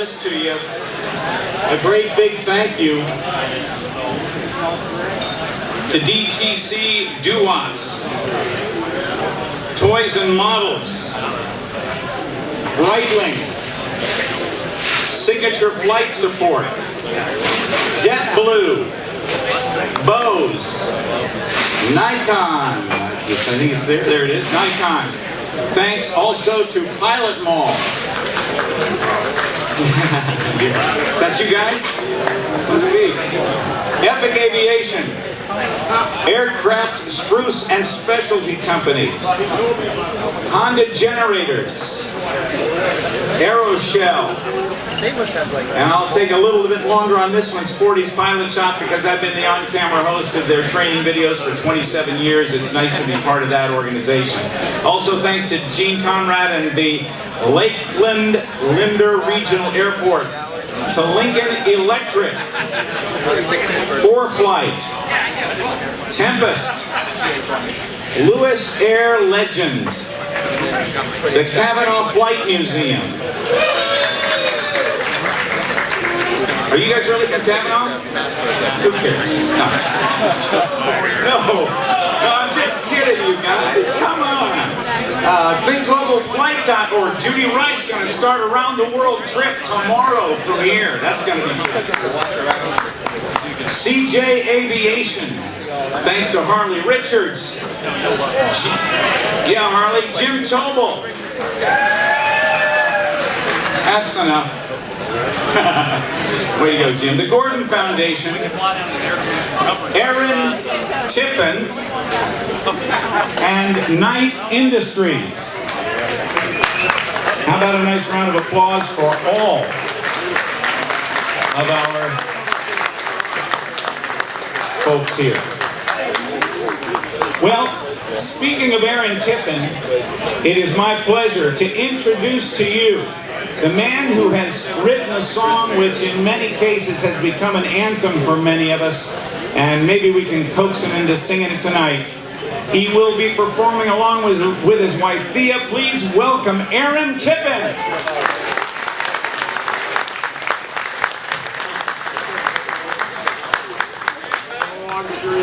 this to you. A great big thank you to DTC Duwats, Toys and Models, Breitling, Signature Flight Support, JetBlue, Bose, Nikon, I think it's there, there it is, Nikon. Thanks also to Pilot Mall. Is that you guys? What's it be? Epic Aviation, Aircraft Spruce and Specialty Company, Honda Generators, Aeroshell, and I'll take a little bit longer on this one, Sporty's Pilot Shop, because I've been the on-camera host of their training videos for 27 years. It's nice to be part of that organization. Also thanks to Gene Conrad and the Lakeland Linder Regional Airport, to Lincoln Electric, 4Flight, Tempest, Lewis Air Legends, the Cavanaugh Flight Museum. Are you guys really from Cavanaugh? Who cares? No, I'm just kidding, you guys. Come on. ThinkGlobalFlight.org. Judy Wright's going to start a round the world trip tomorrow from here. That's going to be good. CJ Aviation. Thanks to Harley Richards. Yeah, Harley. Jim Tobel. That's enough. Way to go, Jim. The Gordon Foundation, Aaron Tippin, and Knight Industries. How about a nice round of applause for all of our folks here. Well, speaking of Aaron Tippin, it is my pleasure to introduce to you the man who has written a song which in many cases has become an anthem for many of us, and maybe we can coax him into singing it tonight. He will be performing along with his wife Thea. Please welcome Aaron Tippin.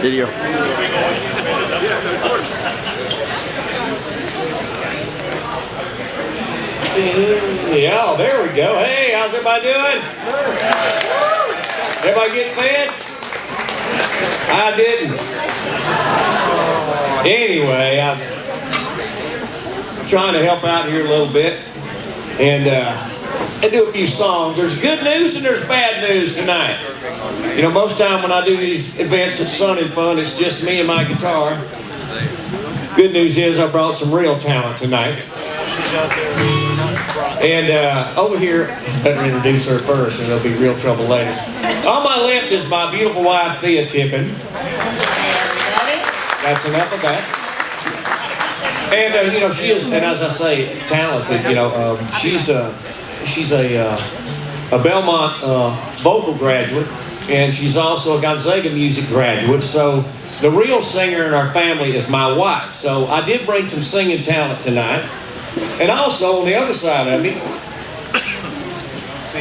Video. Yeah, there we go. Hey, how's everybody doing? Everybody get fed? I didn't. Anyway, I'm trying to help out here a little bit and do a few songs. There's good news and there's bad news tonight. You know, most time when I do these events at Sun and Fun, it's just me and my guitar. Good news is I brought some real talent tonight. And over here, better introduce her first, and there'll be real trouble later. On my left is my beautiful wife, Thea Tippin. That's enough of that. And you know, she is, and as I say, talented. You know, she's a Belmont vocal graduate, and she's also a Gonzaga music graduate. So the real singer in our family is my wife. So I did bring some singing talent tonight. And also, on the other side of me,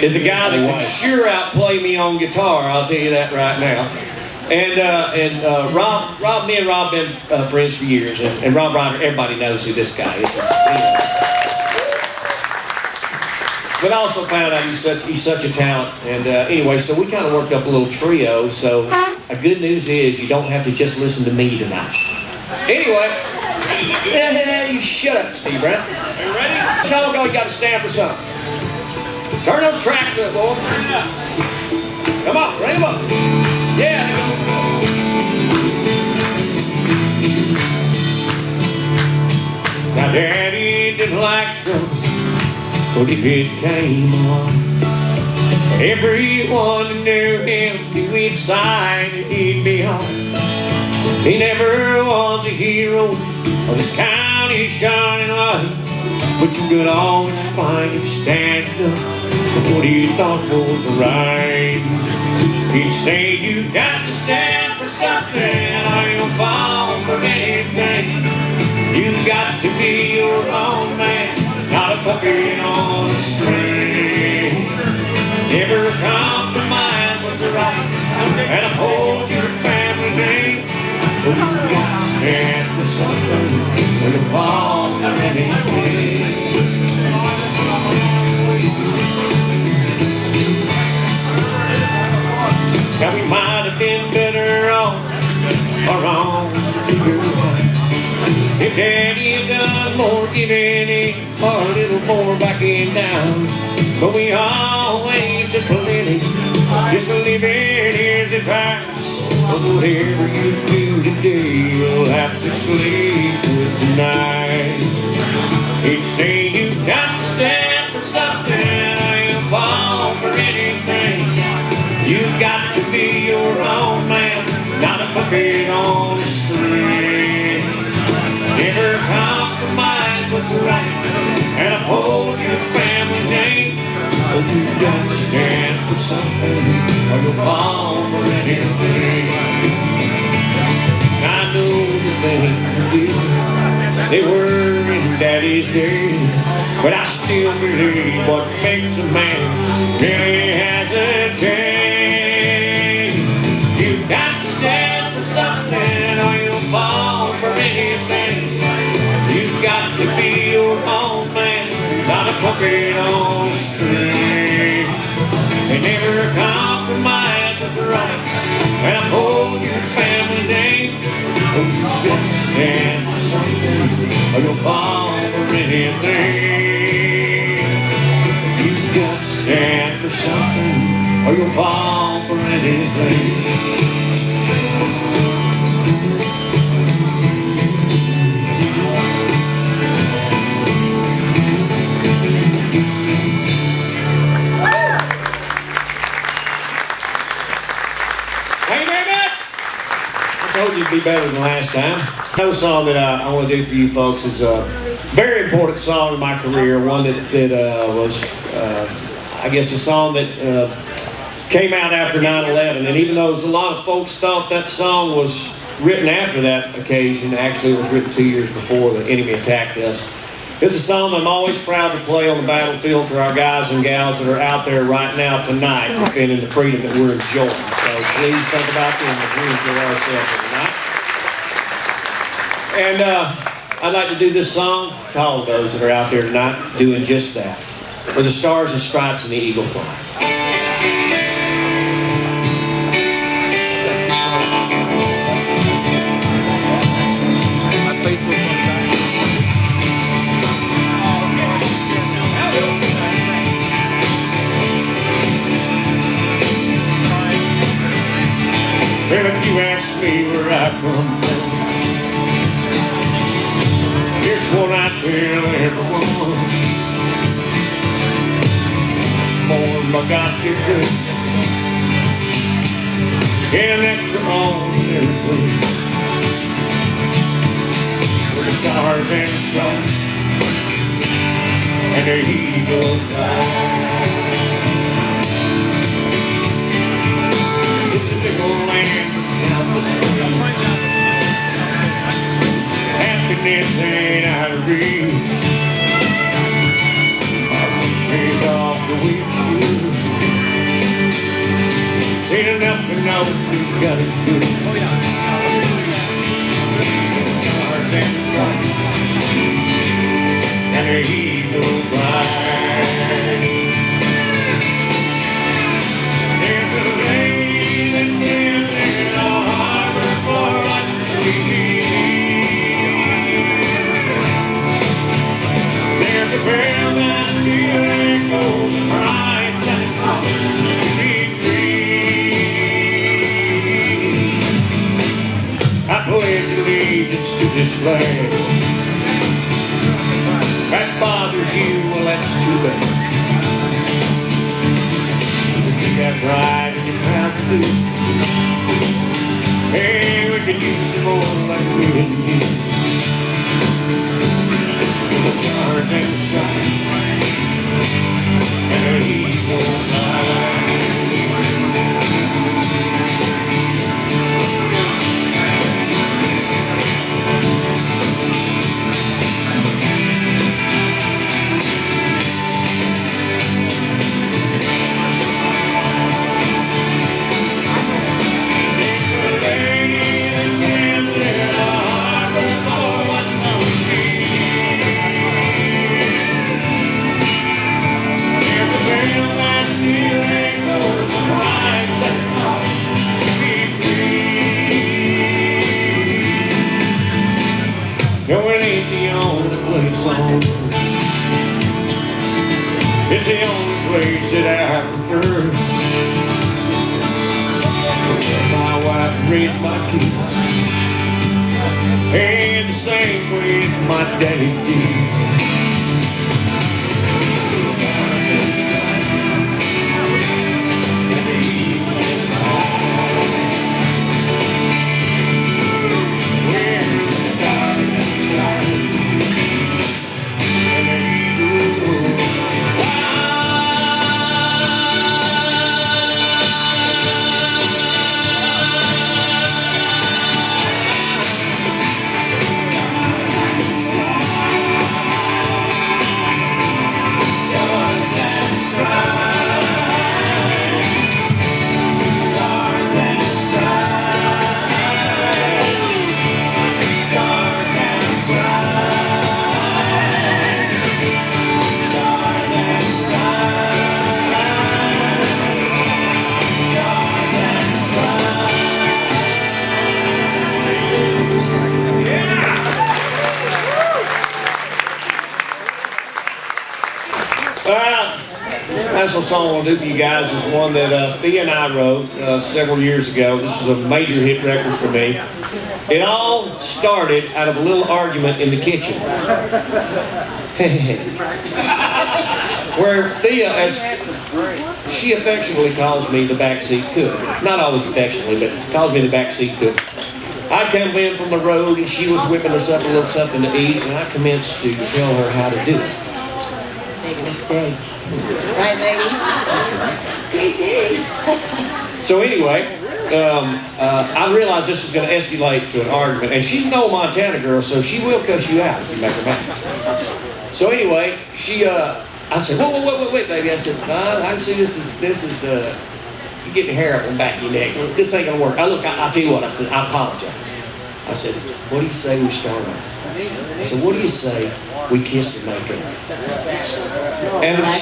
is a guy that can sure outplay me on guitar, I'll tell you that right now. And Rob, me and Rob been friends for years, and Rob Ryder, everybody knows who this guy is. But I also found out he's such a talent, and anyway, so we kind of worked up a little trio, so the good news is you don't have to just listen to me tonight. Anyway, you shut up, Steve Brown. Are you ready? Tell them you got to stand for something. Turn those tracks up, boys. Come on, bring them up. Yeah, there we go. My daddy didn't like trouble, but if it came on, everyone that knew him knew inside he'd be home. He never was a hero of this county's shining light, but you could always find him standing up for what he thought was right. He'd say you got to stand for something, or you'll fall for anything. You got to be your own man, not a puppet on a string. Never compromise what's right, and uphold your family name. Oh, you got to stand for something, or you'll fall for anything. Now we might have been better off or wrong if Daddy had done more giving in or a little more backing down. But we always had plenty, just living his advice. But whatever you do today, you'll have to sleep with tonight. He'd say you got to stand for something, or you'll fall for anything. You got to be your own man, not a puppet on a string. Never compromise what's right, and uphold your family name. Oh, you got to stand for something, or you'll fall for anything. I know the things are different, they were in Daddy's day, but I still believe what makes a man really has a chance. You got to stand for something, or you'll fall for anything. You got to be your own man, not a puppet on a string. They never compromise what's right, and uphold your family name. Oh, you got to stand for something, or you'll fall for anything. You got to stand for something, or you'll fall for anything. Thank you very much. I told you it'd be better than last time. Another song that I want to do for you folks is a very important song in my career, one that was, I guess, a song that came out after 9/11, and even though a lot of folks thought that song was written after that occasion, actually it was written 2 years before the enemy attacked us. It's a song I'm always proud to play on the battlefield to our guys and gals that are out there right now tonight defending the freedom that we're enjoying. So please think about them as we enjoy ourselves tonight. And I'd like to do this song to all of those that are out there tonight doing just that. For the stars and stripes and the eagle fly. Well, if you ask me where I come from, here's what I tell everyone. It's more my God-given good. Get an extra on everything. With the stars and the stripes and the eagle fly. It's a big old land down the street. Happiness ain't out of reach. Take off the windshield. Ain't enough to know we got it good. Stars and stripes and the eagle fly. There's a lady that's standing in a harbor for us to there's a bell that still echoes Christ and it calls to be free. I pledge allegiance to this flag. That bothers you, well that's too bad. You got pride and you're proud to do. Hey, we could use some more like we didn't use. The stars and the stripes and the eagle fly. prefer. My wife raised my kids, and the same way my daddy did. That's a song I'll do for you guys. Is one that Thea and I wrote several years ago. This was a major hit record for me. It all started out of a little argument in the kitchen. Where Thea, as she affectionately calls me the backseat cook. Not always affectionately, but calls me the backseat cook. I come in from the road and she was whipping us up a little something to eat, and I commenced to tell her how to do it. Big mistake. Right, ladies? So anyway, I realized this was going to escalate to an argument, and she's an old Montana girl, so she will cuss you out if you make her mad. So anyway, I said, wait, baby. I said, I can see this is you're getting hair up on the back of your neck. This ain't gonna work. I'll tell you what. I said, I apologize. I said, what do you say we start on? I said, what do you say we kiss and make up? And well,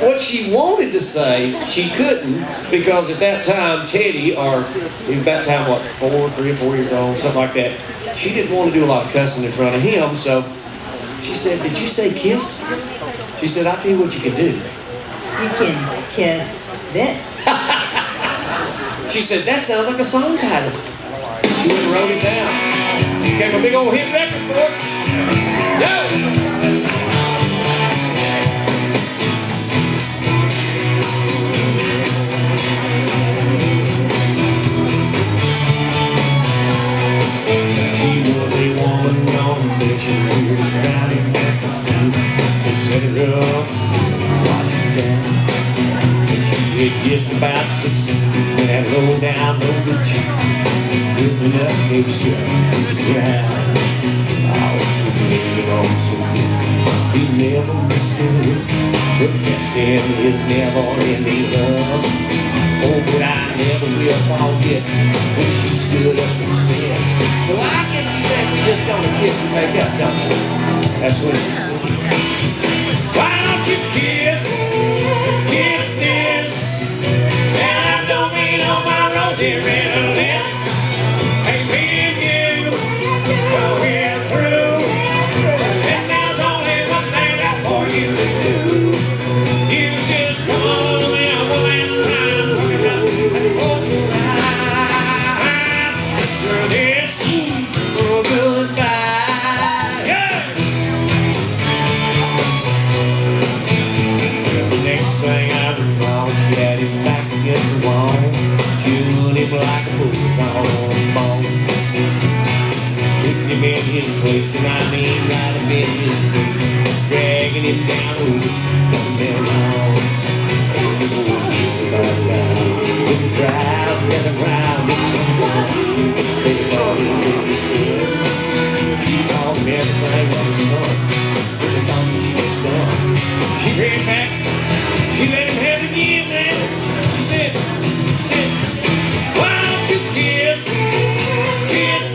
what she wanted to say, she couldn't, because at that time, Teddy, or at that time, what, 3 or 4 years old, something like that, she didn't want to do a lot of cussing in front of him, so she said, did you say kiss? She said, I'll tell you what you can do. You can kiss this. She said, that sounds like a song title. She went and wrote it down. Gave a big old hit record for us. Yo! She was a woman on a mission, driving back to set her up, wash her down. And she did just about 16, that low down over cheek, looking up gave straight to the ground. Oh, he was so good, he never missed a look, but that said his never ending love. Oh, but I never will forget when she stood up and said, so I guess you think we just gonna kiss and make up, don't you? That's what she said. Why don't you kiss this? And I don't mean on my rosy red lips. Hey, me and you, well, we're through. And there's only one thing left for you to do. You just come on in one last time. Look up and close your eyes. For this goodbye. Yeah! The next thing I recall, she had him back against the wall, chewing him like a bulldog on the bone. Putting him in his place, and I mean right up in his face, dragging him down the roof, coming down the halls. It was just about time. With the crowd gathered round, she was ready for him to be said. She called him everything on the sun, but the thought she was done. She ran back, she let him have it again, man. She said, why don't you kiss this?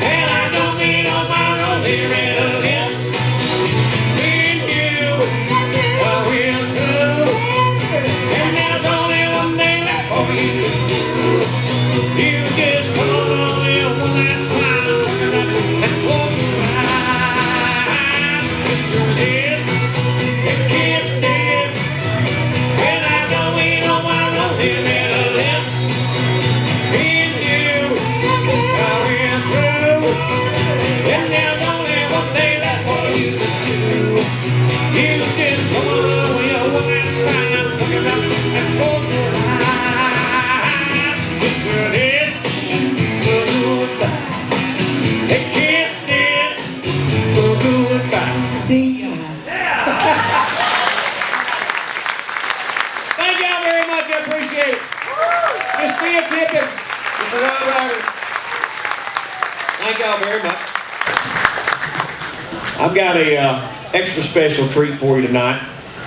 And I don't mean on my rosy red lips. Me and you, well, we're through. And there's only one thing left for you to do. You just come on in one last time and close your eyes. This appreciate it. Miss Thea Tippin, Mr. Ron Ryder. Thank y'all very much. I've got a extra special treat for you tonight.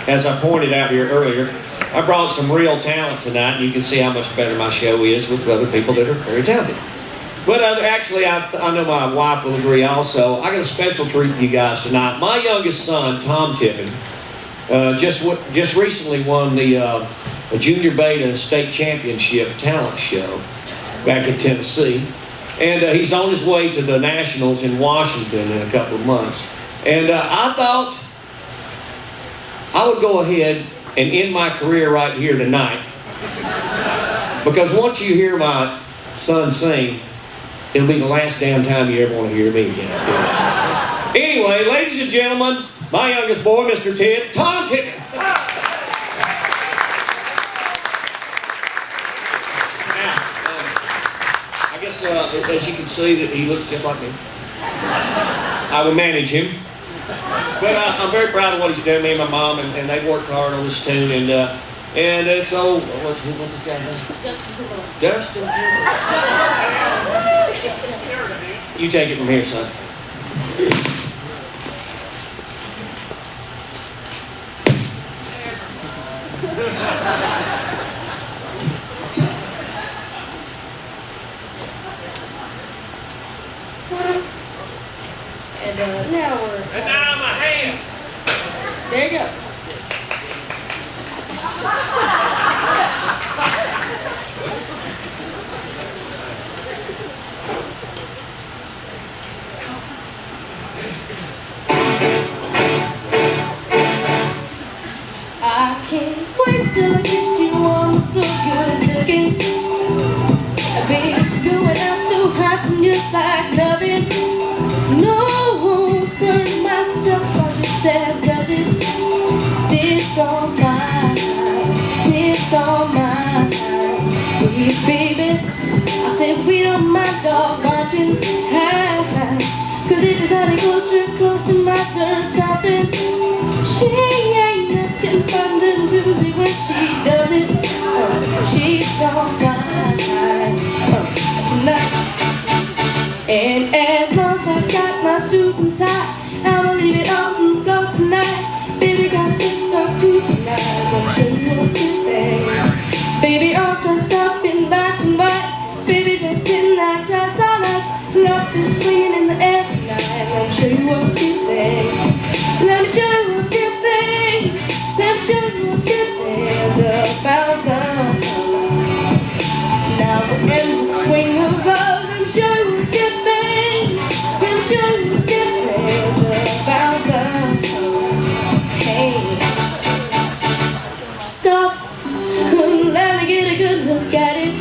As I pointed out here earlier, I brought some real talent tonight, and you can see how much better my show is with other people that are very talented. But actually, I know my wife will agree also. I got a special treat for you guys tonight. My youngest son, Tom Tippin, just recently won the Junior Beta State Championship talent show back in Tennessee. And he's on his way to the Nationals in Washington in a couple of months. And I thought I would go ahead and end my career right here tonight. Because once you hear my son sing, it'll be the last damn time you ever want to hear me again. Anyway, ladies and gentlemen, my youngest boy, Mr. Ted, Tom Tippin. I guess, as you can see, that he looks just like me. I will manage him. But I'm very proud of what he's done, me and my mom, and they've worked hard on this tune, and it's old, what's this guy's name? Justin Timberlake. Justin Timberlake. You take it from here, son. And now we're. And now my hand. There you go. I can't wait till I get you on the floor, good looking. Baby, going out so hot and just like loving. No, won't hurt myself, I just said, does it? This all mine, this all mine. Please, baby, I said we don't mind dog watching. Cause if it's how they go straight close, it might learn something. She ain't nothing but little doozy when she does it. She's all fine tonight. And as long as I got my suit and tie, I'ma leave it out and go tonight. Baby got fixed up to the nines, I'm sure you'll do things. Baby all dressed up in black and white, baby dressed in like just all night. Love is swinging in the air tonight, let me show you a few things. Let me show you a few things. Let me show you a few things about love. Now we're in the swing of love. Let me show you a few things. Let me show you a few things about love. Hey, stop. Let me get a good look at it.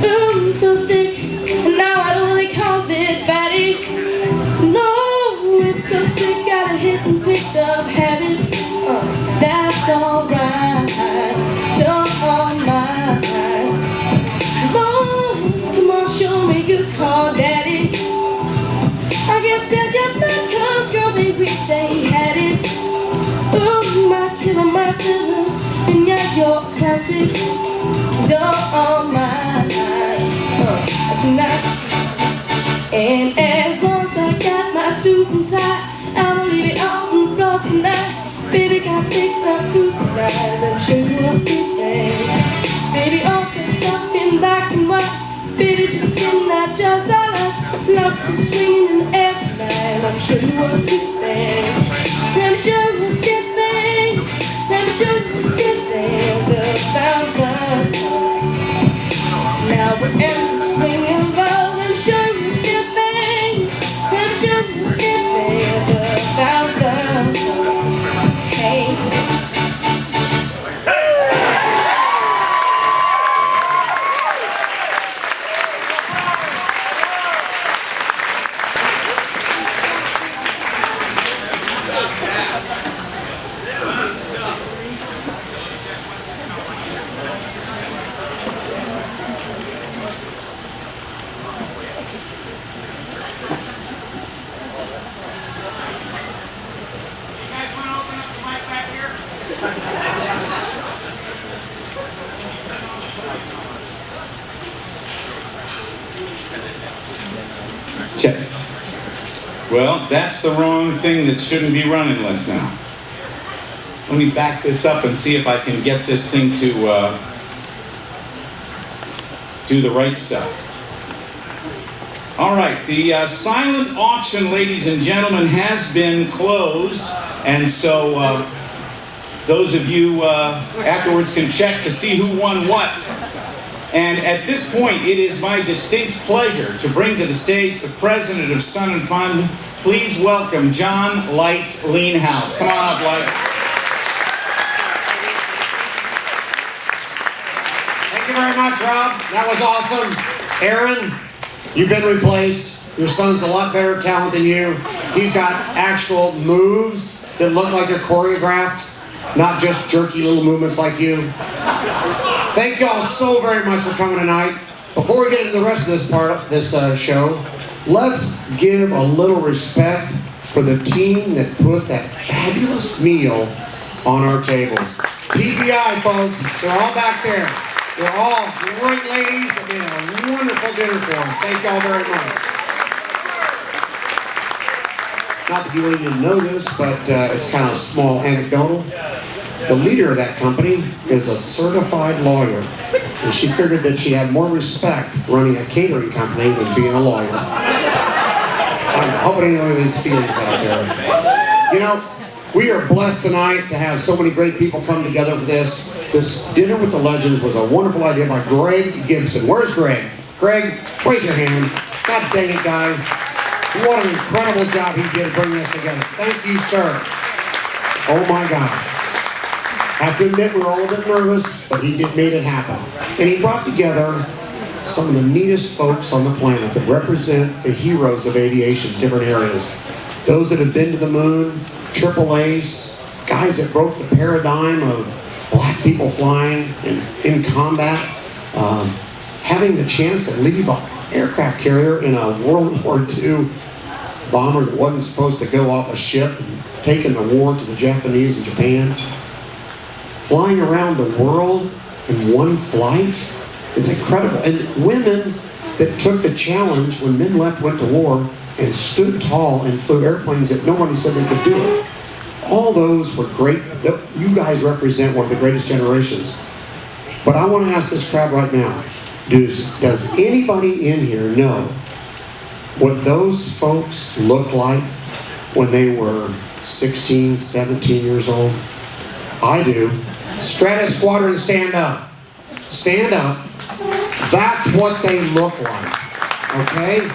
Ooh, so thick. And now I don't really count it, fatty. No, it's so sick. Got a hit and picked up habit. That's alright. Don't all mine. No, come on, show me you call daddy. I guess they're just not cause girl, baby say he had it. Ooh, my killer, my killer. And yeah, you're classic. Don't all mine. Tonight. And as long as I got my suit and tie, I'ma leave it on the floor tonight. Baby got fixed up to the nines, I'm sure you a few things. Baby all dressed up in black and white, baby just in that dress I like. Love is swinging in the air tonight, I'm sure you a few things. Let me show you a few things. Let me show you a few things about love. Now we're in the swing of love. Let me show you a few things. Let me show you a few things about love. Hey, Well, that's the wrong thing that shouldn't be running lists now. Let me back this up and see if I can get this thing to do the right stuff. All right, the silent auction, ladies and gentlemen, has been closed, and so those of you afterwards can check to see who won what. And at this point, it is my distinct pleasure to bring to the stage the president of Sun and Fun. Please welcome John Lights Leanhouse. Come on up, Lights. Thank you very much, Rob. That was awesome. Aaron, you've been replaced. Your son's a lot better talent than you. He's got actual moves that look like they're choreographed, not just jerky little movements like you. Thank y'all so very much for coming tonight. Before we get into the rest of this part of this show, let's give a little respect for the team that put that fabulous meal on our tables. TBI, folks, they're all back there. They're all great ladies that made a wonderful dinner for us. Thank y'all very much. Not that you even know this, but it's kind of small anecdotal. The leader of that company is a certified lawyer, and she figured that she had more respect running a catering company than being a lawyer. I'm hoping anybody's feelings out there. You know, we are blessed tonight to have so many great people come together for this. This Dinner with the Legends was a wonderful idea by Greg Gibson. Where's Greg? Greg, raise your hand. God dang it, guy. What an incredible job he did bringing this together. Thank you, sir. Oh my gosh. I have to admit we were all a bit nervous, but he made it happen. And he brought together some of the neatest folks on the planet that represent the heroes of aviation in different areas. Those that have been to the moon, Triple Ace, guys that broke the paradigm of black people flying in combat, having the chance to leave an aircraft carrier in a World War II bomber that wasn't supposed to go off a ship and taking the war to the Japanese and Japan. Flying around the world in one flight, it's incredible. And women that took the challenge when men left, went to war, and stood tall and flew airplanes that nobody said they could do it. All those were great. You guys represent one of the greatest generations. But I want to ask this crowd right now, does anybody in here know what those folks looked like when they were 16, 17 years old? I do. Stratus Squadron, stand up. Stand up. That's what they look like. Okay?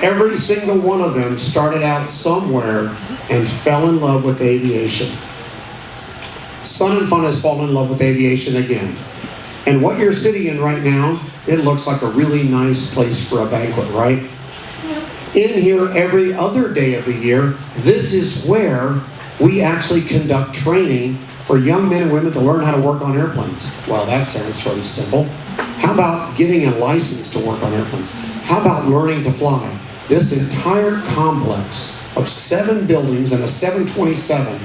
Every single one of them started out somewhere and fell in love with aviation. Sun and Fun has fallen in love with aviation again. And what you're sitting in right now, it looks like a really nice place for a banquet, right? In here every other day of the year, this is where we actually conduct training for young men and women to learn how to work on airplanes. Well, that sounds sort of simple. How about getting a license to work on airplanes? How about learning to fly? This entire complex of 7 buildings and a 727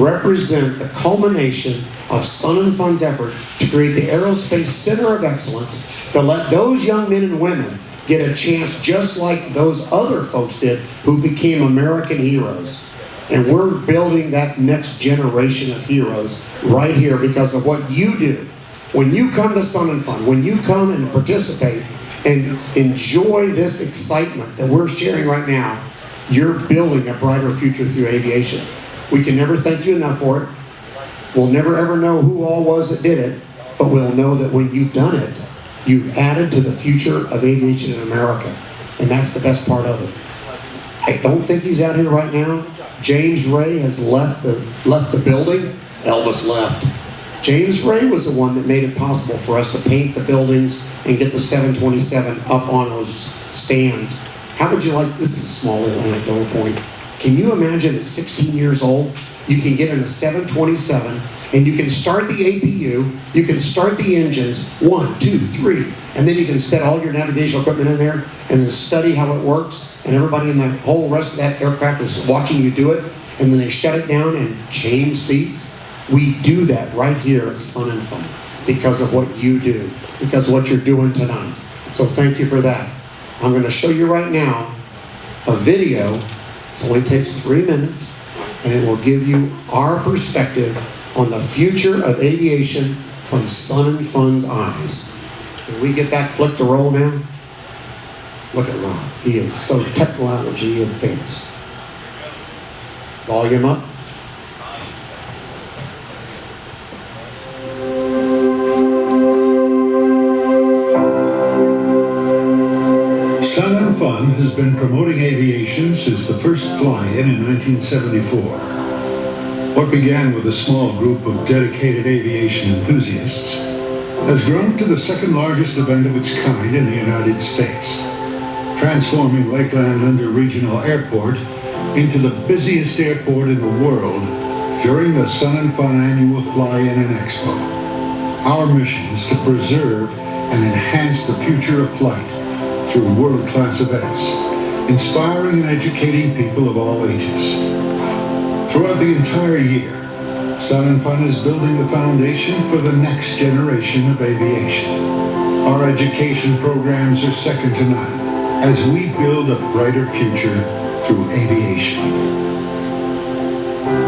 represent the culmination of Sun and Fun's effort to create the Aerospace Center of Excellence to let those young men and women get a chance just like those other folks did who became American heroes. And we're building that next generation of heroes right here because of what you do. When you come to Sun and Fun, when you come and participate and enjoy this excitement that we're sharing right now, you're building a brighter future through aviation. We can never thank you enough for it. We'll never ever know who all was that did it, but we'll know that when you've done it, you've added to the future of aviation in America. And that's the best part of it. I don't think he's out here right now. James Ray has left the building. Elvis left. James Ray was the one that made it possible for us to paint the buildings and get the 727 up on those stands. How would you like, this is a small little anecdotal point. Can you imagine at 16 years old, you can get in a 727 and you can start the APU, you can start the engines, 1, 2, 3, and then you can set all your navigational equipment in there and then study how it works, and everybody in the whole rest of that aircraft is watching you do it, and then they shut it down and change seats. We do that right here at Sun and Fun. because of what you do, because of what you're doing tonight. So thank you for that. I'm going to show you right now a video. It only takes 3 minutes, and it will give you our perspective on the future of aviation from Sun and Fun's eyes. Can we get that flick to roll now? Look at Ron. He is so technology advanced. Volume up. Sun and Fun has been promoting aviation since the first fly-in 1974. What began with a small group of dedicated aviation enthusiasts has grown to the second largest event of its kind in the United States, transforming Lakeland Linder Regional Airport into the busiest airport in the world during the Sun and Fun annual Fly-In and Expo. Our mission is to preserve and enhance the future of flight through world-class events, inspiring and educating people of all ages. Throughout the entire year, Sun and Fun is building the foundation for the next generation of aviation. Our education programs are second to none as we build a brighter future through aviation.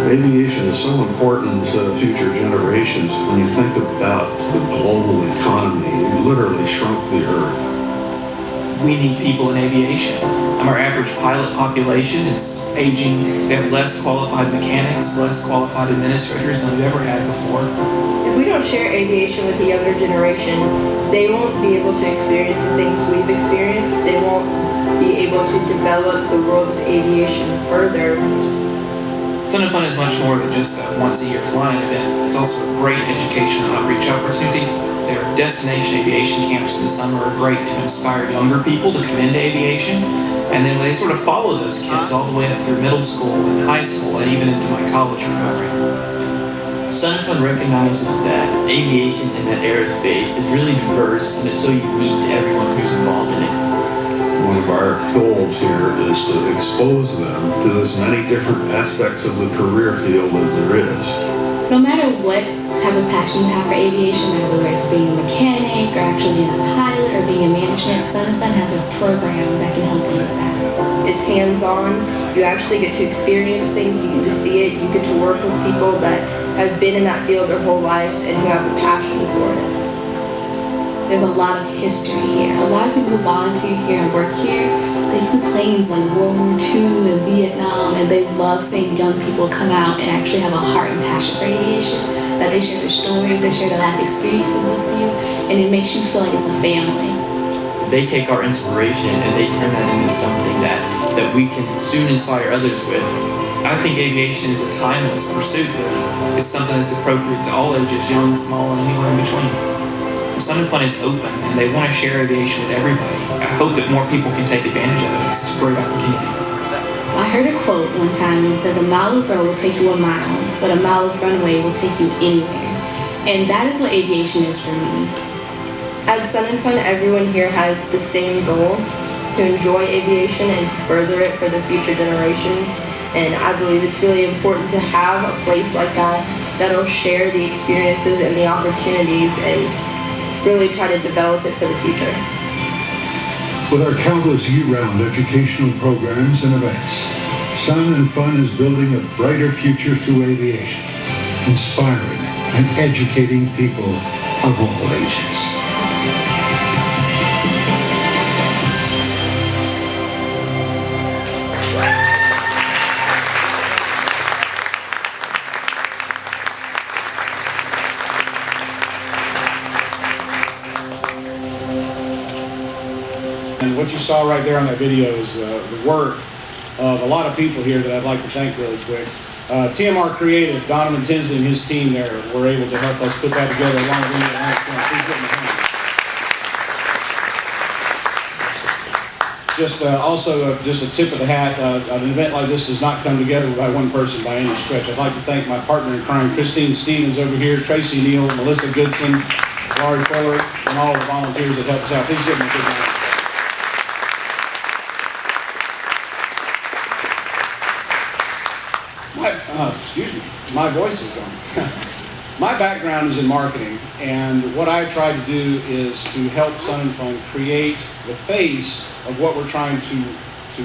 Aviation is so important to future generations. When you think about the global economy, you literally shrunk the earth. We need people in aviation. Our average pilot population is aging. We have less qualified mechanics, less qualified administrators than we've ever had before. If we don't share aviation with the younger generation, they won't be able to experience the things we've experienced. They won't be able to develop the world of aviation further. Sun and Fun is much more than just a once-a-year flying event. It's also a great education and outreach opportunity. Their destination aviation camps in the summer are great to inspire younger people to come into aviation, and then they sort of follow those kids all the way up through middle school and high school and even into my college program. Sun and Fun recognizes that aviation in that aerospace is really diverse and it's so unique to everyone who's involved in it. One of our goals here is to expose them to as many different aspects of the career field as there is. No matter what type of passion you have for aviation, whether it's being a mechanic or actually being a pilot or being in management, Sun and Fun has a program that can help you with that. It's hands-on. You actually get to experience things. You get to see it. You get to work with people that have been in that field their whole lives and who have a passion for it. There's a lot of history here. A lot of people who volunteer here and work here, they flew planes like World War II and Vietnam, and they love seeing young people come out and actually have a heart and passion for aviation, that they share their stories, they share their life experiences with you, and it makes you feel like it's a family. They take our inspiration and they turn that into something that we can soon inspire others with. I think aviation is a timeless pursuit, really. It's something that's appropriate to all ages, young, small, and anywhere in between. Sun and Fun is open, and they want to share aviation with everybody. I hope that more people can take advantage of it. It's a great opportunity. I heard a quote one time that says, "A mile of road will take you a mile, but a mile of runway will take you anywhere." And that is what aviation is for me. At Sun and Fun, everyone here has the same goal, to enjoy aviation and to further it for the future generations. And I believe it's really important to have a place like that that'll share the experiences and the opportunities and really try to develop it for the future. With our countless year-round educational programs and events, Sun and Fun is building a brighter future through aviation, inspiring and educating people of all ages. And what you saw right there on that video is the work of a lot of people here that I'd like to thank really quick. TMR Creative, Donovan Tinsley and his team there were able to help us put that together along with me. Please give them a hand. Just a tip of the hat, an event like this does not come together by one person by any stretch. I'd like to thank my partner in crime, Christine Stevens over here, Tracy Neal, Melissa Goodson, Laurie Fuller, and all the volunteers that helped us out. Please give them a big hand. Excuse me, my voice is gone. My background is in marketing, and what I try to do is to help Sun and Fun create the face of what we're trying to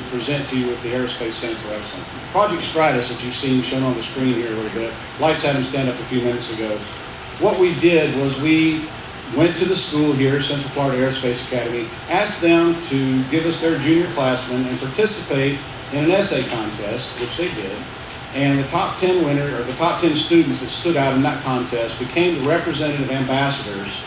present to you with the Aerospace Center for Excellence. Project Stratus, that you've seen shown on the screen here a little bit, Lights had him stand up a few minutes ago. What we did was we went to the school here, Central Florida Aerospace Academy, asked them to give us their junior classmen and participate in an essay contest, which they did. And the top 10 winner, or the top 10 students that stood out in that contest became the representative ambassadors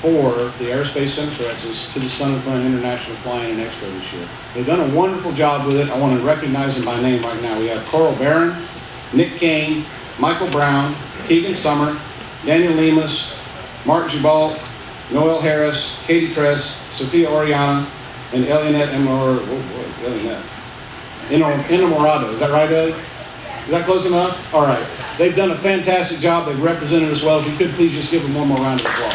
for the Aerospace Center for Excellence to the Sun and Fun International Flying and Expo this year. They've done a wonderful job with it. I want to recognize them by name right now. We have Coral Barron, Nick Kane, Michael Brown, Keegan Summer, Daniel Lemus, Mark Jubal, Noel Harris, Katie Kress, Sophia Oriana, and Elianette Enamorado. Is that right, Ellie? Is that close enough? All right. They've done a fantastic job. They've represented us well. If you could please just give them one more round of applause.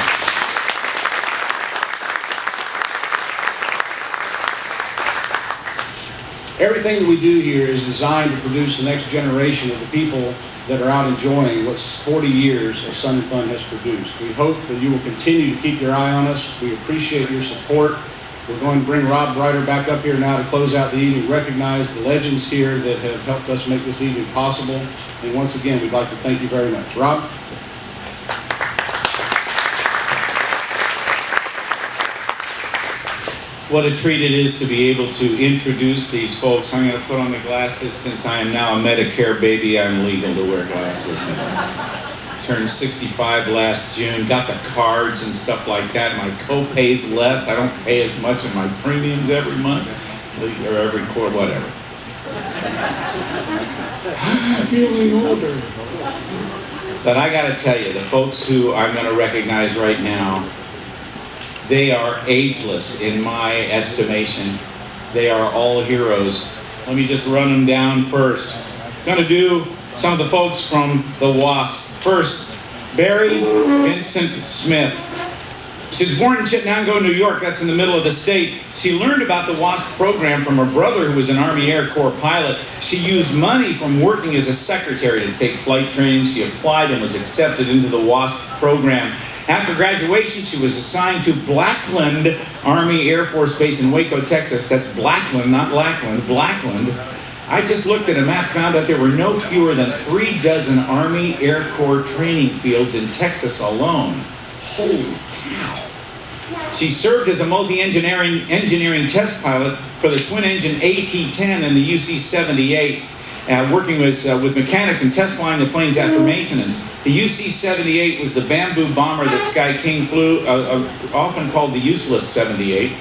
Everything that we do here is designed to produce the next generation of the people that are out enjoying what 40 years of Sun and Fun has produced. We hope that you will continue to keep your eye on us. We appreciate your support. We're going to bring Rob Ryder back up here now to close out the evening, recognize the legends here that have helped us make this evening possible. And once again, we'd like to thank you very much. Rob? What a treat it is to be able to introduce these folks. I'm going to put on the glasses. Since I am now a Medicare baby, I'm legal to wear glasses. Turned 65 last June, got the cards and stuff like that. My co-pay's less. I don't pay as much in my premiums every month, or every quarter, whatever. I'm feeling older. But I got to tell you, the folks who I'm going to recognize right now, they are ageless in my estimation. They are all heroes. Let me just run them down first. Going to do some of the folks from the WASP. First, Barry Vincent Smith. She was born in Chittenango, New York. That's in the middle of the state. She learned about the WASP program from her brother, who was an Army Air Corps pilot. She used money from working as a secretary to take flight training. She applied and was accepted into the WASP program. After graduation, she was assigned to Blackland Army Air Force Base in Waco, Texas. That's Blackland, not Blackland, Blackland. I just looked at a map, found out there were no fewer than 36 Army Air Corps training fields in Texas alone. Holy cow. She served as a multi-engineering test pilot for the twin-engine AT-10 and the UC-78. Working with mechanics and test flying the planes after maintenance. The UC-78 was the bamboo bomber that Sky King flew, often called the useless 78.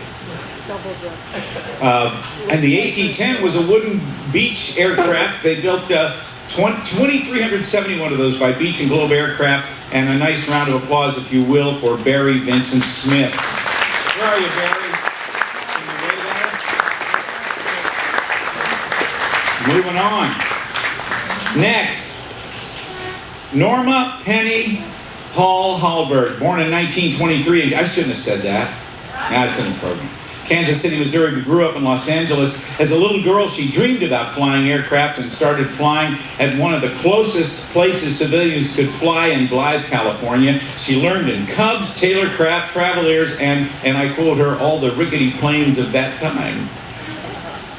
And the AT-10 was a wooden beach aircraft. They built 2,371 of those by Beach and Globe Aircraft. And a nice round of applause, if you will, for Barry Vincent Smith. Where are you, Barry? Moving on. Next, Norma Penny Hall Hallberg, born in 1923. I shouldn't have said that. Now it's in the program. Kansas City, Missouri, but grew up in Los Angeles. As a little girl, she dreamed about flying aircraft and started flying at one of the closest places civilians could fly in Blythe, California. She learned in Cubs, Taylorcraft, Travel Airs, and I quote her, all the rickety planes of that time.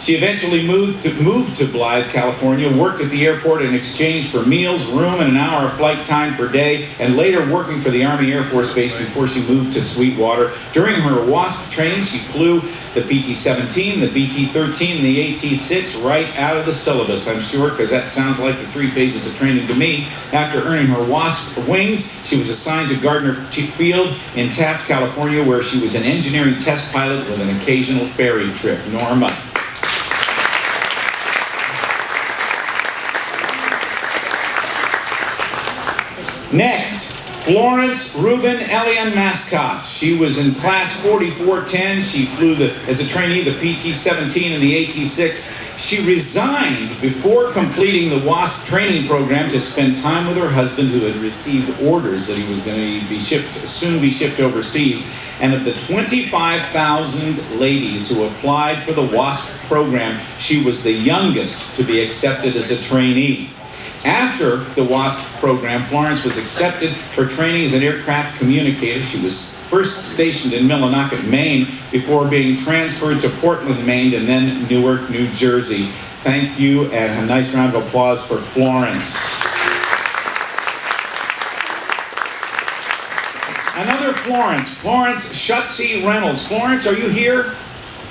She eventually moved to Blythe, California, worked at the airport in exchange for meals, room, and an hour of flight time per day, and later working for the Army Air Force Base before she moved to Sweetwater. During her WASP training, she flew the PT-17, the BT-13, and the AT-6 right out of the syllabus, I'm sure, because that sounds like the 3 phases of training to me. After earning her WASP wings, she was assigned to Gardner Field in Taft, California, where she was an engineering test pilot with an occasional ferry trip. Norma. Next, Florence Rubin Elian Mascot. She was in class 4410. She flew as a trainee the PT-17 and the AT-6. She resigned before completing the WASP training program to spend time with her husband, who had received orders that he was going to soon be shipped overseas. And of the 25,000 ladies who applied for the WASP program, she was the youngest to be accepted as a trainee. After the WASP program, Florence was accepted for training as an aircraft communicator. She was first stationed in Millinocket, Maine, before being transferred to Portland, Maine, and then Newark, New Jersey. Thank you, and a nice round of applause for Florence. Another Florence, Florence Schutze Reynolds. Florence, are you here?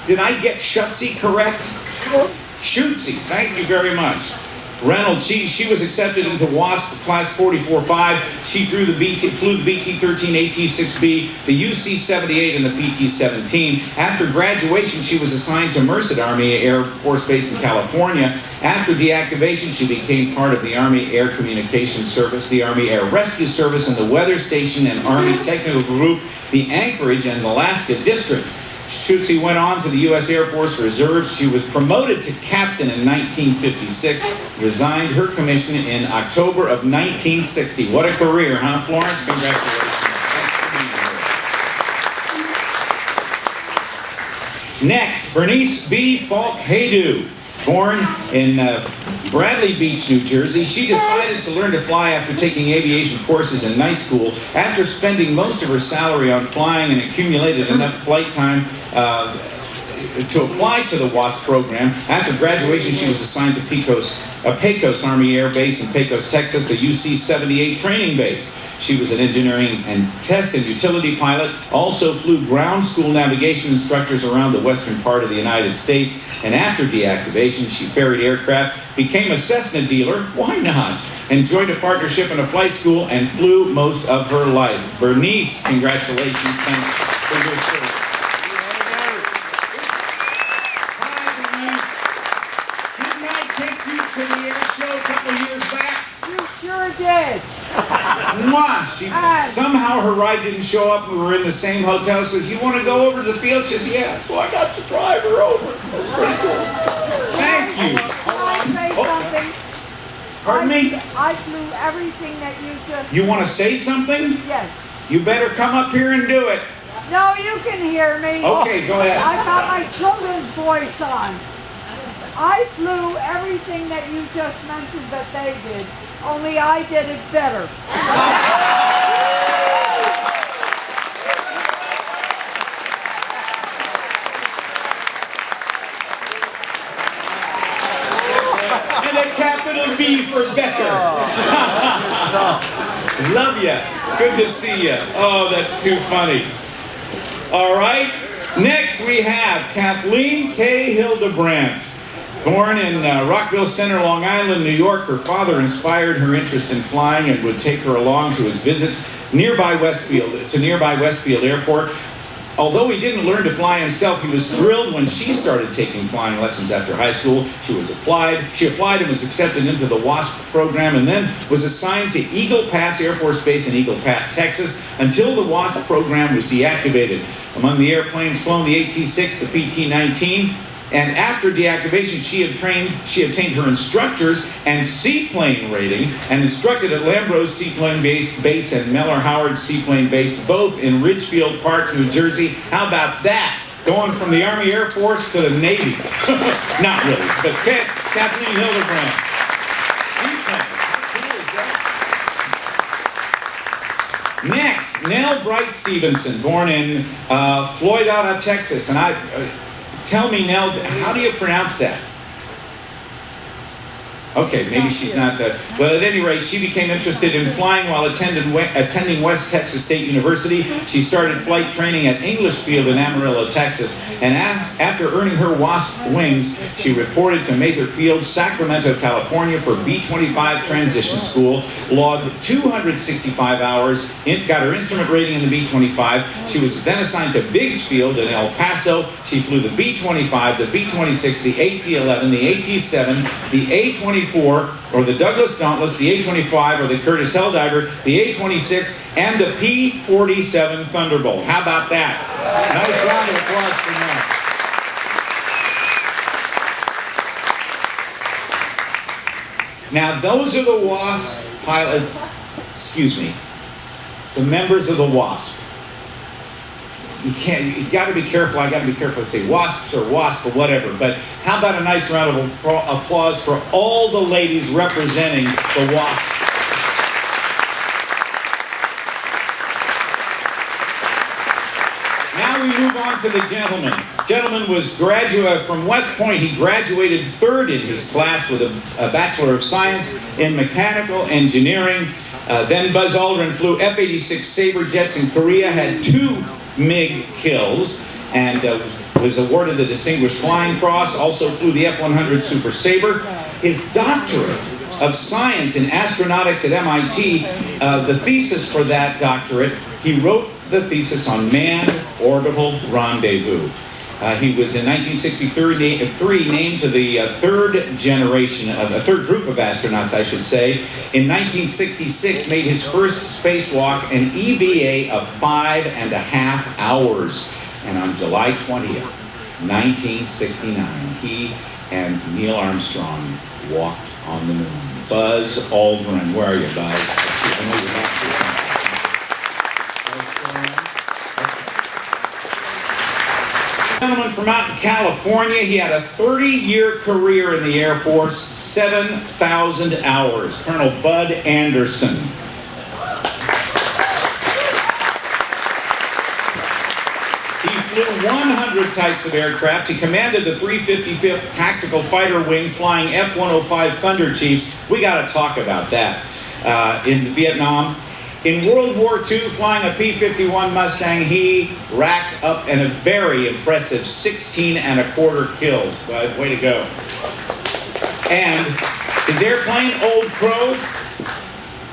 Did I get Schutze correct? Schutze, thank you very much. Reynolds, she was accepted into WASP Class 44-5. She flew the BT-13 AT-6B, the UC-78, and the PT-17. After graduation, she was assigned to Merced Army Air Force Base in California. After deactivation, she became part of the Army Air Communications Service, the Army Air Rescue Service, and the Weather Station and Army Technical Group, the Anchorage and Alaska District. Schutze went on to the U.S. Air Force Reserves. She was promoted to captain in 1956, resigned her commission in October of 1960. What a career, huh, Florence? Congratulations. Next, Bernice B. Falk-Haydu. Born in Bradley Beach, New Jersey, she decided to learn to fly after taking aviation courses in night school. After spending most of her salary on flying and accumulated enough flight time to apply to the WASP program, after graduation she was assigned to Pecos Army Air Base in Pecos, Texas, a UC-78 training base. She was an engineering and test and utility pilot, also flew ground school navigation instructors around the western part of the United States, and after deactivation, she ferried aircraft, became a Cessna dealer, why not, and joined a partnership in a flight school and flew most of her life. Bernice, congratulations, thanks for your service. Hi, Bernice. Didn't I take you to the air show a couple years back? You sure did. Mwah! Somehow her ride didn't show up. We were in the same hotel. Says, "You want to go over to the field?" She says, "Yeah." So I got to drive her over. That's pretty cool. Thank you. Can I say something? Pardon me? I flew everything that you just... You want to say something? Yes. You better come up here and do it. No, you can hear me. Okay, go ahead. I got my children's voice on. I flew everything that you just mentioned that they did, only I did it better. And a capital B for better. Love ya. Good to see ya. Oh, that's too funny. All right. Next we have Kathleen K. Hildebrandt. Born in Rockville Center, Long Island, New York, her father inspired her interest in flying and would take her along to his visits to nearby Westfield Airport. Although he didn't learn to fly himself, he was thrilled when she started taking flying lessons after high school. She applied and was accepted into the WASP program, and then was assigned to Eagle Pass Air Force Base in Eagle Pass, Texas, until the WASP program was deactivated. Among the airplanes flown, the AT-6, the PT-19, and after deactivation, she obtained her instructor's and seaplane rating and instructed at Lambros Seaplane Base and Mellor Howard Seaplane Base, both in Ridgefield Park, New Jersey. How about that? Going from the Army Air Force to the Navy. Not really, but Kathleen Hildebrandt. Seaplane. How cool is that? Next, Nell Bright Stevenson, born in Floydada, Texas. And tell me, Nell, how do you pronounce that? Okay, maybe she's not that. But at any rate, she became interested in flying while attending West Texas State University. She started flight training at English Field in Amarillo, Texas. And after earning her WASP wings, she reported to Mather Field, Sacramento, California for B-25 transition school, logged 265 hours, got her instrument rating in the B-25. She was then assigned to Biggs Field in El Paso. She flew the B-25, the B-26, the AT-11, the AT-7, the A-24, or the Douglas Dauntless, the A-25, or the Curtiss Helldiver, the A-26, and the P-47 Thunderbolt. How about that? Nice round of applause for that. Now, those are the WASP the members of the WASP. you got to be careful. I got to be careful to say wasps or wasp or whatever. But how about a nice round of applause for all the ladies representing the wasps? Now we move on to the gentleman. Gentleman was from West Point. He graduated third in his class with a Bachelor of Science in Mechanical Engineering. Then Buzz Aldrin flew F-86 Sabre jets in Korea, had 2 MiG kills, and was awarded the Distinguished Flying Cross. Also flew the F-100 Super Sabre. His doctorate of science in astronautics at MIT, the thesis for that doctorate, he wrote the thesis on manned orbital rendezvous. He was in 1963 named to the third group of astronauts, I should say. In 1966, made his first spacewalk, an EVA of 5.5 hours. And on July 20th, 1969, he and Neil Armstrong walked on the moon. Buzz Aldrin, where are you, Buzz? I know you're back for something. Gentleman from out in California, he had a 30-year career in the Air Force, 7,000 hours. Colonel Bud Anderson. He flew 100 types of aircraft. He commanded the 355th Tactical Fighter Wing, flying F-105 Thunder Chiefs. We got to talk about that in Vietnam. In World War II, flying a P-51 Mustang, he racked up a very impressive 16.25 kills. Way to go. And his airplane, Old Crow,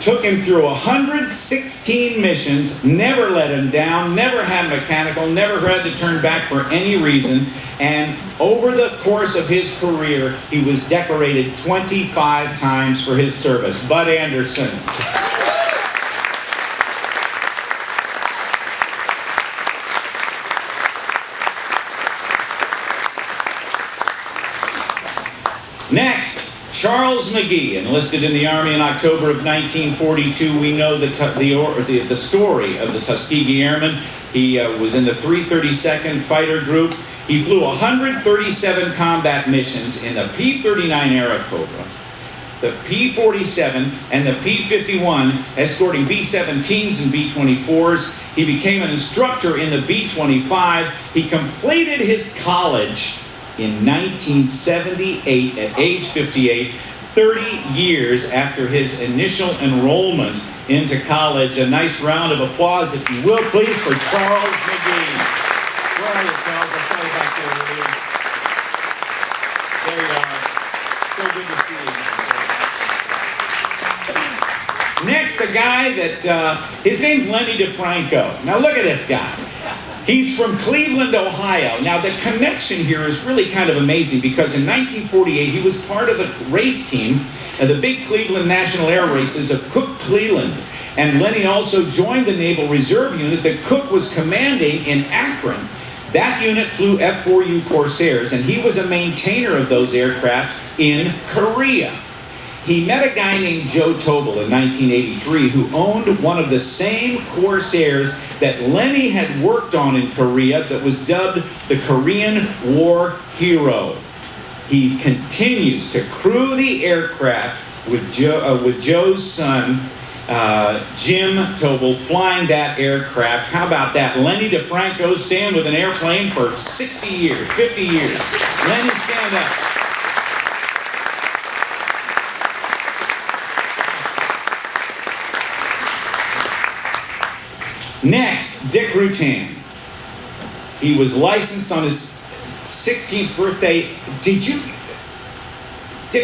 took him through 116 missions, never let him down, never had mechanical, never had to turn back for any reason. And over the course of his career, he was decorated 25 times for his service. Bud Anderson. Next, Charles McGee, enlisted in the Army in October of 1942. We know the story of the Tuskegee Airmen. He was in the 332nd Fighter Group. He flew 137 combat missions in the P-39 Airacobra, the P-47, and the P-51, escorting B-17s and B-24s. He became an instructor in the B-25. He completed his college in 1978 at age 58, 30 years after his initial enrollment into college. A nice round of applause, if you will, please, for Charles McGee. Where are you, Charles? I saw you back there. There you are. So good to see you. Next, a guy that, his name's Lenny DeFranco. Now look at this guy. He's from Cleveland, Ohio. Now, the connection here is really kind of amazing because in 1948, he was part of the race team of the big Cleveland National Air Races of Cook Cleveland. And Lenny also joined the Naval Reserve unit that Cook was commanding in Akron. That unit flew F-4U Corsairs, and he was a maintainer of those aircraft in Korea. He met a guy named Joe Tobel in 1983 who owned one of the same Corsairs that Lenny had worked on in Korea that was dubbed the Korean War Hero. He continues to crew the aircraft with Joe's son, Jim Tobel, flying that aircraft. How about that? Lenny DeFranco staying with an airplane for 60 years, 50 years. Lenny, stand up. Next, Dick Rutan. He was licensed on his 16th birthday. Dick,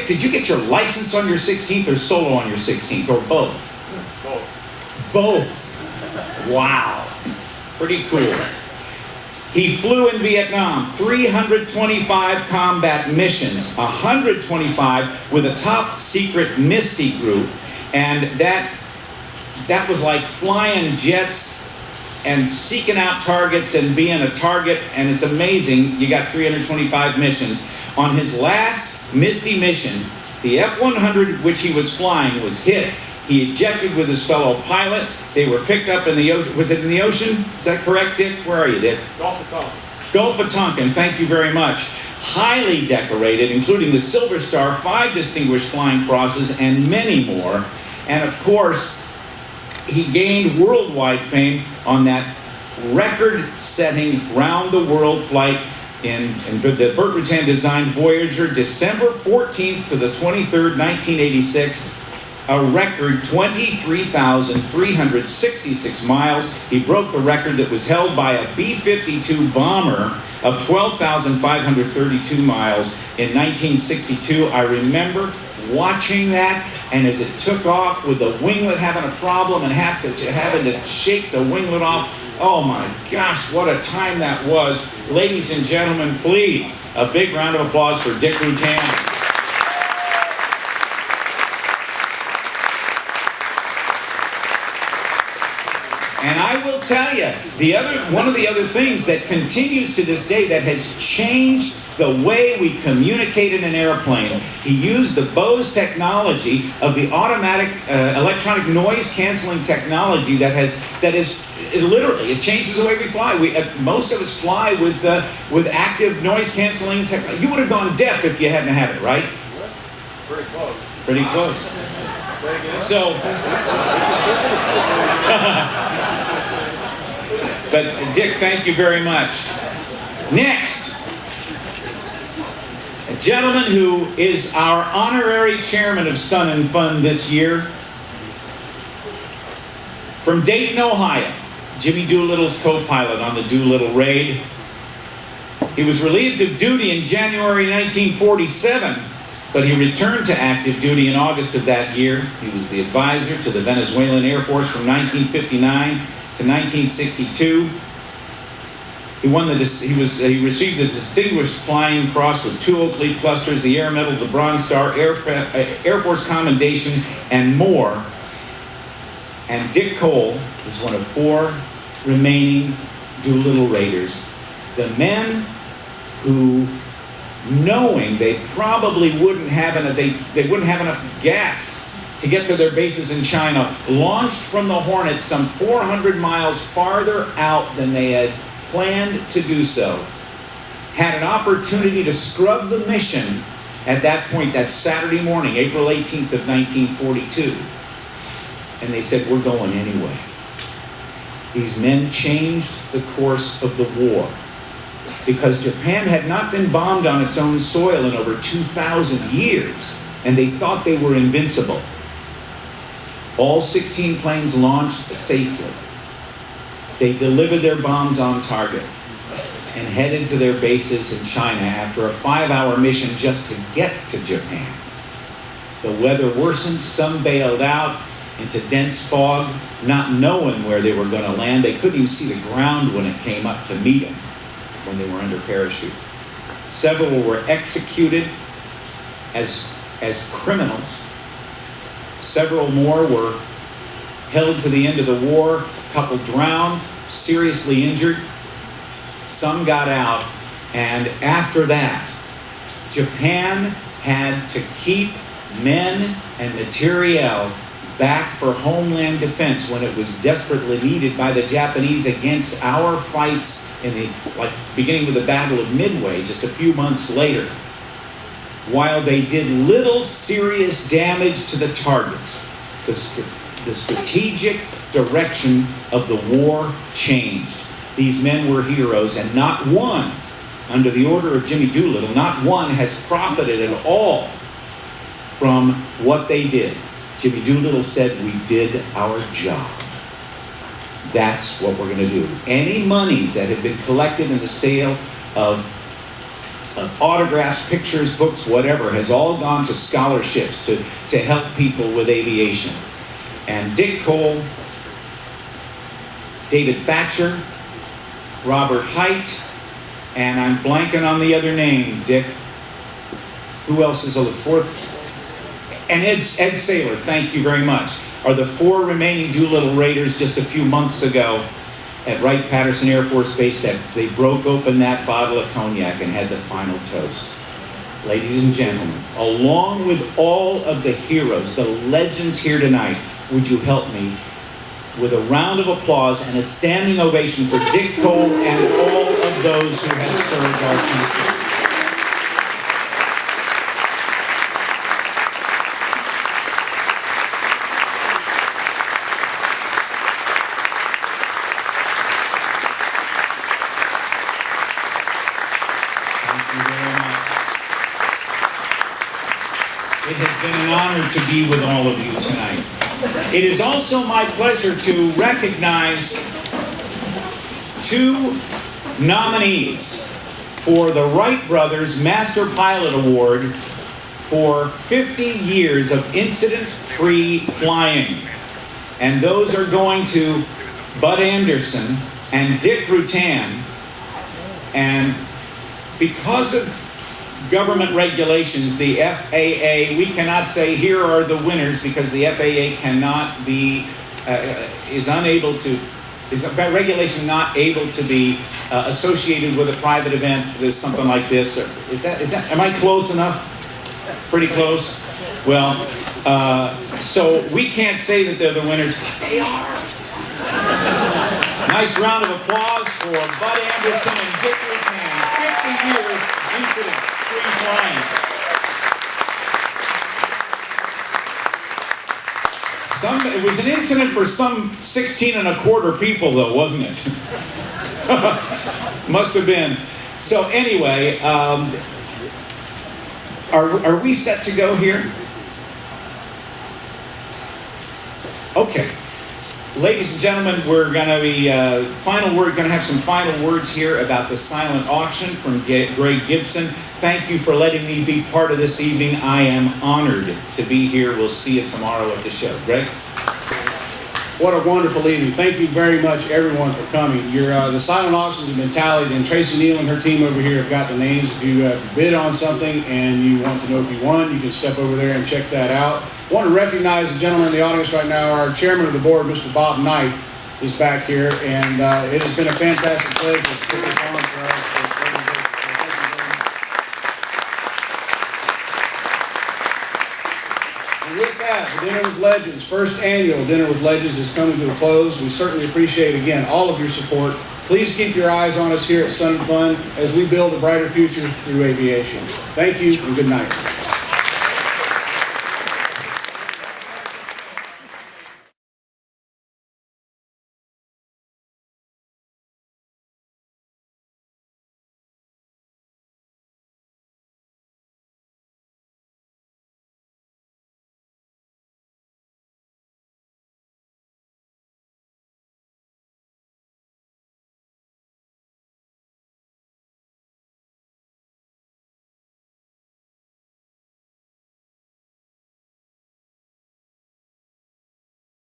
did you get your license on your 16th or solo on your 16th, or both? Both. Wow. Pretty cool. He flew in Vietnam, 325 combat missions, 125 with a top secret Misty group, and that was like flying jets and seeking out targets and being a target, and it's amazing. You got 325 missions. On his last Misty mission, the F-100 which he was flying was hit. He ejected with his fellow pilot. They were picked up in the ocean. Was it in the ocean? Is that correct, Dick? Where are you, Dick? Gulf of Tonkin. Gulf of Tonkin, thank you very much. Highly decorated, including the Silver Star, 5 Distinguished Flying Crosses, and many more. And of course, he gained worldwide fame on that record-setting round-the-world flight in the Burt Rutan designed Voyager, December 14th to the 23rd, 1986. A record 23,366 miles. He broke the record that was held by a B-52 bomber of 12,532 miles in 1962. I remember watching that, and as it took off with the winglet having a problem and having to shake the winglet off, oh my gosh, what a time that was. Ladies and gentlemen, please, a big round of applause for Dick Rutan. And I will tell you, one of the other things that continues to this day that has changed the way we communicate in an airplane, he used the Bose technology of the automatic electronic noise canceling technology that is literally, it changes the way we fly. Most of us fly with active noise canceling technology. You would have gone deaf if you hadn't had it, right? Very close. Pretty close. So, but Dick, thank you very much. Next, a gentleman who is our honorary chairman of Sun and Fun this year, from Dayton, Ohio, Jimmy Doolittle's co-pilot on the Doolittle raid. He was relieved of duty in January 1947, but he returned to active duty in August of that year. He was the advisor to the Venezuelan Air Force from 1959 to 1962. He received the Distinguished Flying Cross with 2 Oak Leaf clusters, the Air Medal, the Bronze Star, Air Force Commendation, and more. And Dick Cole is one of 4 remaining Doolittle Raiders. The men who, knowing they probably wouldn't have enough gas to get to their bases in China, launched from the Hornet some 400 miles farther out than they had planned to do so. Had an opportunity to scrub the mission at that point, that Saturday morning, April 18th of 1942. And they said, we're going anyway. These men changed the course of the war, because Japan had not been bombed on its own soil in over 2,000 years, and they thought they were invincible. All 16 planes launched safely. They delivered their bombs on target and headed to their bases in China after a 5-hour mission just to get to Japan. The weather worsened, some bailed out into dense fog, not knowing where they were going to land. They couldn't even see the ground when it came up to meet them when they were under parachute. Several were executed as criminals. Several more were held to the end of the war. A couple drowned, seriously injured. Some got out. And after that, Japan had to keep men and materiel back for homeland defense when it was desperately needed by the Japanese against our fights in the beginning with the Battle of Midway just a few months later. While they did little serious damage to the targets, the strategic direction of the war changed. These men were heroes, and not one, under the order of Jimmy Doolittle, not one has profited at all from what they did. Jimmy Doolittle said, we did our job. That's what we're going to do. Any monies that have been collected in the sale of autographs, pictures, books, whatever, has all gone to scholarships to help people with aviation. And Dick Cole, David Thatcher, Robert Height, and I'm blanking on the other name, Dick. Who else is on the 4th? And Ed Saylor, thank you very much, are the 4 remaining Doolittle Raiders just a few months ago at Wright-Patterson Air Force Base that they broke open that bottle of cognac and had the final toast. Ladies and gentlemen, along with all of the heroes, the legends here tonight, would you help me with a round of applause and a standing ovation for Dick Cole and all of those who have served our country. It has been an honor to be with all of you tonight. It is also my pleasure to recognize two nominees for the Wright Brothers Master Pilot Award for 50 years of incident-free flying. And those are going to Bud Anderson and Dick Rutan. And because of government regulations, the FAA, we cannot say here are the winners because the FAA cannot be, is by regulation not able to be associated with a private event with something like this. Am I close enough? Pretty close? Well, so we can't say that they're the winners. They are. Nice round of applause for Bud Anderson and Dick Rutan. 50 years incident-free flying. It was an incident for some 16 1/4 people, though, wasn't it? Must have been. So anyway, are we set to go here? Okay. Ladies and gentlemen, we're going to be going to have some final words here about the silent auction from Greg Gibson. Thank you for letting me be part of this evening. I am honored to be here. We'll see you tomorrow at the show. Greg? What a wonderful evening. Thank you very much, everyone, for coming. The silent auctions have been tallied, and Tracy Neal and her team over here have got the names. If you bid on something and you want to know if you won, you can step over there and check that out. I want to recognize the gentleman in the audience right now. Our chairman of the board, Mr. Bob Knight, is back here, and it has been a fantastic pleasure to put this on for us. And with that, the Dinner with Legends, first annual Dinner with Legends, is coming to a close. We certainly appreciate, again, all of your support. Please keep your eyes on us here at Sun and Fun as we build a brighter future through aviation. Thank you, and good night.